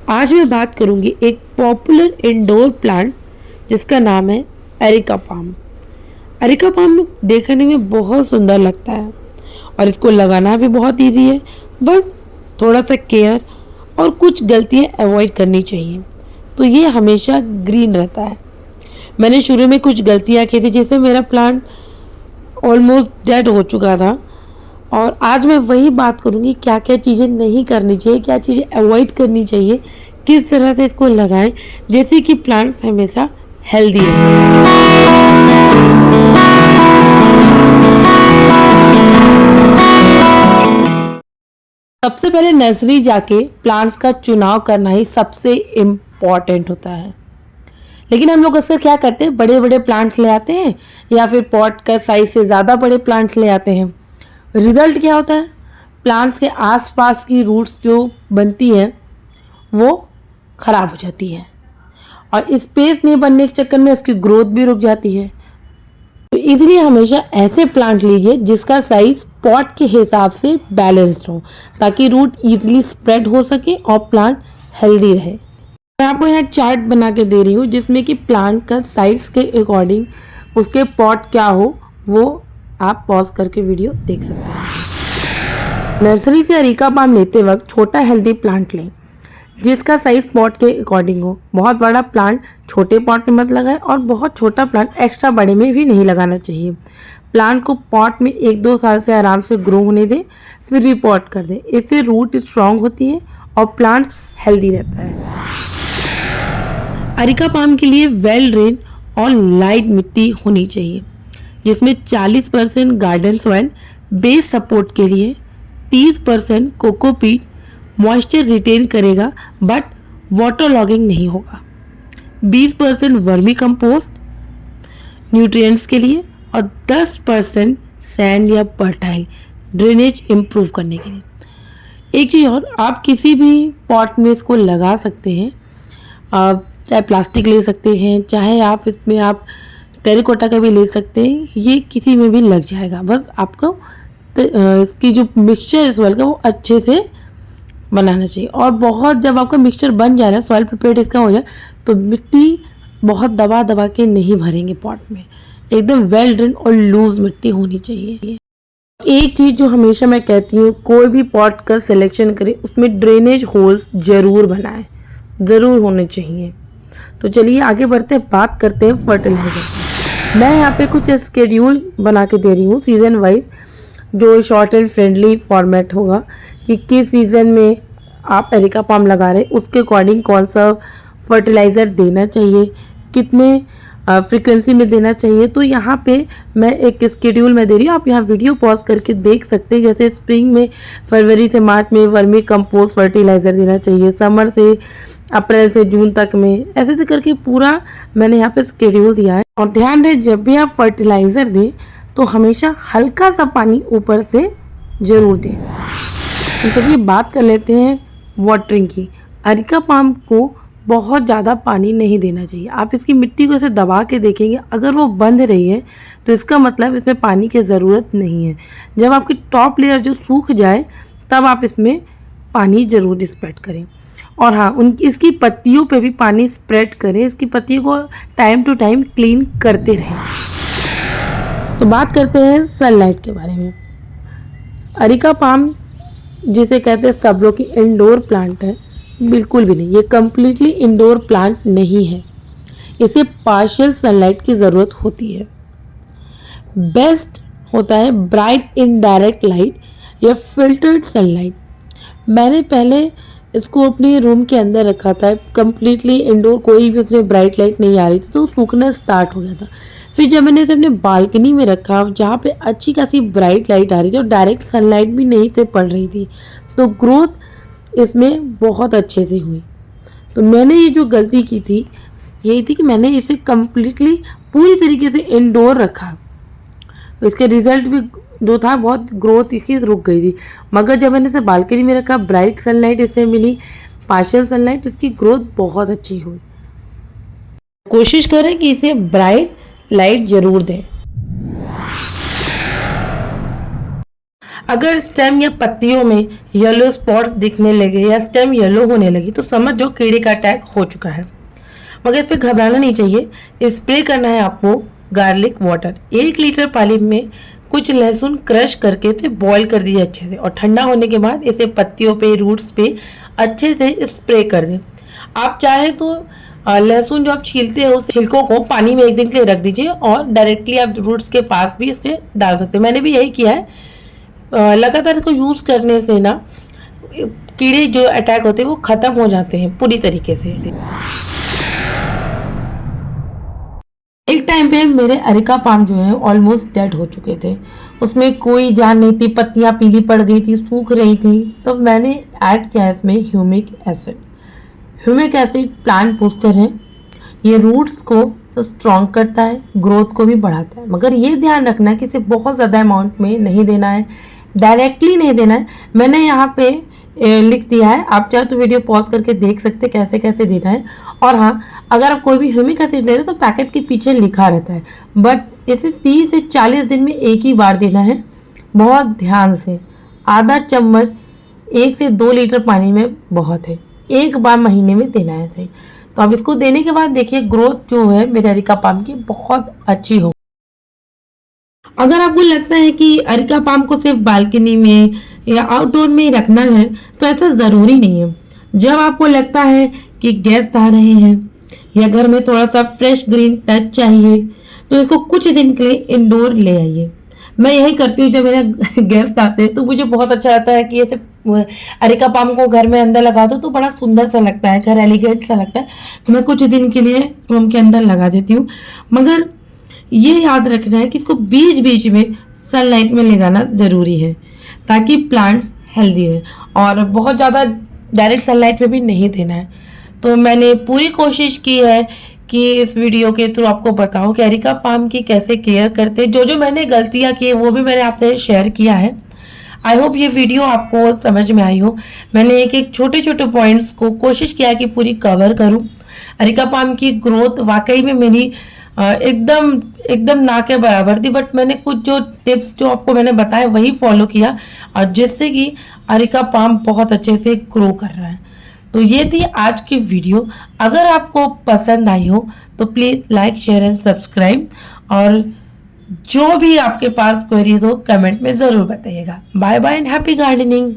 आज मैं बात करूंगी एक पॉपुलर इंडोर प्लांट जिसका नाम है एरिका पाम। एरिका पाम देखने में बहुत सुंदर लगता है और इसको लगाना भी बहुत इजी है। बस थोड़ा सा केयर और कुछ गलतियां अवॉइड करनी चाहिए तो ये हमेशा ग्रीन रहता है। मैंने शुरू में कुछ गलतियां की थी जिससे मेरा प्लांट ऑलमोस्ट डेड हो चुका था और आज मैं वही बात करूंगी क्या क्या चीज़ें नहीं करनी चाहिए, क्या चीज़ें अवॉइड करनी चाहिए, किस तरह से इसको लगाएं जैसे कि प्लांट्स हमेशा हेल्दी रहे। सबसे पहले नर्सरी जाके प्लांट्स का चुनाव करना ही सबसे इम्पॉर्टेंट होता है। लेकिन हम लोग अक्सर क्या करते हैं, बड़े बड़े प्लांट्स ले आते हैं या फिर पॉट का साइज से ज़्यादा बड़े प्लांट्स ले आते हैं। रिजल्ट क्या होता है, प्लांट्स के आसपास की रूट्स जो बनती है वो ख़राब हो जाती है और स्पेस नहीं बनने के चक्कर में इसकी ग्रोथ भी रुक जाती है। तो इसलिए हमेशा ऐसे प्लांट लीजिए जिसका साइज पॉट के हिसाब से बैलेंस्ड हो ताकि रूट इजीली स्प्रेड हो सके और प्लांट हेल्दी रहे। मैं आपको यहाँ चार्ट बना के दे रही हूँ जिसमें कि प्लांट का साइज के अकॉर्डिंग उसके पॉट क्या हो वो आप पॉज करके वीडियो देख सकते हैं। नर्सरी से एरिका पाम लेते वक्त छोटा हेल्दी प्लांट लें जिसका साइज पॉट के अकॉर्डिंग हो। बहुत बड़ा प्लांट छोटे पॉट में मत लगाएं और बहुत छोटा प्लांट एक्स्ट्रा बड़े में भी नहीं लगाना चाहिए। प्लांट को पॉट में 1-2 साल से आराम से ग्रो होने दें, फिर रिपॉट कर दें। इससे रूट स्ट्रांग होती है और प्लांट्स हेल्दी रहता है। एरिका पाम के लिए वेल ड्रेन और लाइट मिट्टी होनी चाहिए जिसमें 40% गार्डन सॉइल बेस सपोर्ट के लिए, 30% कोकोपीट मॉइस्चर रिटेन करेगा बट वाटर लॉगिंग नहीं होगा, 20% वर्मी कंपोस्ट न्यूट्रिएंट्स के लिए और 10% सैंड या फर्टाइल ड्रेनेज इम्प्रूव करने के लिए। एक चीज़ और, आप किसी भी पॉट में इसको लगा सकते हैं। आप चाहे प्लास्टिक ले सकते हैं, चाहे आप इसमें आप टेरिकोटा का भी ले सकते हैं, ये किसी में भी लग जाएगा। बस आपको इसकी जो मिक्सचर है सॉइल का वो अच्छे से बनाना चाहिए। और बहुत जब आपका मिक्सचर बन जाए ना, सॉइल प्रिपेयर्ड इसका हो जाए, तो मिट्टी बहुत दबा दबा के नहीं भरेंगे पॉट में, एकदम वेल ड्रेन और लूज मिट्टी होनी चाहिए। एक चीज़ जो हमेशा मैं कहती हूँ, कोई भी पॉट का सिलेक्शन करें उसमें ड्रेनेज होल्स ज़रूर बनाएं, ज़रूर होने चाहिए। तो चलिए आगे बढ़ते हैं, बात करते हैं फर्टिलाइजर। मैं यहाँ पे कुछ स्केड्यूल बना के दे रही हूँ सीज़न वाइज, जो शॉर्ट एंड फ्रेंडली फॉर्मेट होगा कि किस सीज़न में आप एरिका पाम लगा रहे हैं उसके अकॉर्डिंग कौन सा फर्टिलाइज़र देना चाहिए, कितने फ्रीक्वेंसी में देना चाहिए। तो यहाँ पे मैं एक स्केड्यूल में दे रही हूँ, आप यहाँ वीडियो पॉज करके देख सकते हैं। जैसे स्प्रिंग में फरवरी से मार्च में वर्मी कंपोस्ट फर्टिलाइज़र देना चाहिए, समर से अप्रैल से जून तक में, ऐसे ऐसे करके पूरा मैंने यहाँ पे स्केड्यूल दिया है। और ध्यान रहे जब भी आप फर्टिलाइज़र दें तो हमेशा हल्का सा पानी ऊपर से ज़रूर दें। तो चलिए बात कर लेते हैं वाटरिंग की। एरिका पाम को बहुत ज़्यादा पानी नहीं देना चाहिए। आप इसकी मिट्टी को ऐसे दबा के देखेंगे, अगर वो बंध रही है तो इसका मतलब इसमें पानी की ज़रूरत नहीं है। जब आपकी टॉप लेयर जो सूख जाए तब आप इसमें पानी ज़रूर स्प्रेड करें। और हाँ, इसकी पत्तियों पे भी पानी स्प्रेड करें, इसकी पत्तियों को टाइम टू टाइम क्लीन करते रहें। तो बात करते हैं सनलाइट के बारे में। एरिका पाम जिसे कहते हैं सब लोग की इंडोर प्लांट है, बिल्कुल भी नहीं, ये कम्प्लीटली इंडोर प्लांट नहीं है। इसे पार्शियल सनलाइट की ज़रूरत होती है। बेस्ट होता है ब्राइट इनडायरेक्ट लाइट या फिल्टर्ड सनलाइट। मैंने पहले इसको अपने रूम के अंदर रखा था, कम्प्लीटली इंडोर, कोई भी उसमें ब्राइट लाइट नहीं आ रही थी तो सूखना स्टार्ट हो गया था। फिर जब मैंने इसे अपने बालकनी में रखा जहाँ पे अच्छी खासी ब्राइट लाइट आ रही थी और डायरेक्ट सनलाइट भी नहीं से पड़ रही थी, तो ग्रोथ इसमें बहुत अच्छे से हुई। तो मैंने ये जो गलती की थी यही थी कि मैंने इसे कम्प्लीटली पूरी तरीके से इंडोर रखा, तो इसके रिजल्ट भी जो था बहुत ग्रोथ इसकी रुक गई थी। मगर जब मैंने इसे बालकनी में रखा, ब्राइट सनलाइट इसे मिली, पार्शियल सनलाइट, इसकी ग्रोथ बहुत अच्छी हुई। कोशिश करें कि इसे ब्राइट लाइट जरूर दें। अगर स्टेम या पत्तियों में येलो स्पॉट्स दिखने लगे या स्टेम येलो होने लगी तो समझो कीड़े का अटैक हो चुका है। मगर इस पर घबराना नहीं चाहिए। स्प्रे करना है आपको गार्लिक वाटर। 1 लीटर पानी में कुछ लहसुन क्रश करके इसे बॉईल कर दीजिए अच्छे से, और ठंडा होने के बाद इसे पत्तियों पे, रूट्स पे अच्छे से स्प्रे कर दें। आप चाहे तो लहसुन जो आप छीलते हो उस छिलकों को पानी में 1 दिन के लिए रख दीजिए और डायरेक्टली आप रूट्स के पास भी इसमें डाल सकते हैं। मैंने भी यही किया है। लगातार इसको यूज़ करने से ना कीड़े जो अटैक होते हैं वो ख़त्म हो जाते हैं पूरी तरीके से। एक टाइम पे मेरे अरेका पाम जो है ऑलमोस्ट डेड हो चुके थे, उसमें कोई जान नहीं थी, पत्तियां पीली पड़ गई थी, सूख रही थी। तो मैंने ऐड किया इसमें humic acid. Humic acid plant booster है, ये रूट्स को स्ट्रॉन्ग करता है, ग्रोथ को भी बढ़ाता है। मगर ये ध्यान रखना है कि इसे बहुत ज़्यादा अमाउंट में नहीं देना है, डायरेक्टली नहीं देना है। मैंने यहाँ पे लिख दिया है, आप चाहे तो वीडियो पॉज करके देख सकते हैं कैसे कैसे देना है। और हाँ, अगर आप कोई भी ह्यूमिक एसिड ले रहे हो तो पैकेट के पीछे लिखा रहता है, बट इसे 30 से 40 दिन में एक ही बार देना है। बहुत ध्यान से, आधा चम्मच 1 से 2 लीटर पानी में बहुत है, एक बार महीने में देना है इसे। तो अब इसको देने के बाद देखिए ग्रोथ जो है मेरे अरेका पाम की बहुत अच्छी हो। अगर आपको लगता है कि अरेका पाम को सिर्फ बालकनी में या आउटडोर में ही रखना है तो ऐसा ज़रूरी नहीं है। जब आपको लगता है कि गेस्ट आ रहे हैं या घर में थोड़ा सा फ्रेश ग्रीन टच चाहिए तो इसको कुछ दिन के लिए इंडोर ले आइए। मैं यही करती हूँ, जब मेरे गेस्ट आते हैं तो मुझे बहुत अच्छा लगता है कि ऐसे अरेका पाम को घर में अंदर लगा दो तो बड़ा सुंदर सा लगता है, घर एलिगेंट सा लगता है। तो मैं कुछ दिन के लिए रूम के अंदर लगा देती हूँ। मगर ये याद रखना है कि इसको बीच बीच में सनलाइट में ले जाना ज़रूरी है ताकि प्लांट्स हेल्दी रहे, और बहुत ज़्यादा डायरेक्ट सनलाइट में भी नहीं देना है। तो मैंने पूरी कोशिश की है कि इस वीडियो के थ्रू आपको बताऊं कि अरेका पाम की कैसे केयर करते हैं। जो जो मैंने गलतियां की वो भी मैंने आपसे शेयर किया है। आई होप ये वीडियो आपको समझ में आई हो। मैंने एक एक छोटे छोटे पॉइंट्स को कोशिश किया कि पूरी कवर करूं। अरेका पाम की ग्रोथ वाकई में मेरी एकदम एकदम ना के बराबर थी, बट मैंने कुछ जो टिप्स जो आपको मैंने बताया वही फॉलो किया, और जिससे कि अरेका पाम बहुत अच्छे से ग्रो कर रहा है। तो ये थी आज की वीडियो। अगर आपको पसंद आई हो तो please like, share and subscribe, और जो भी आपके पास क्वेरीज हो कमेंट में ज़रूर बताइएगा। Bye bye and happy gardening.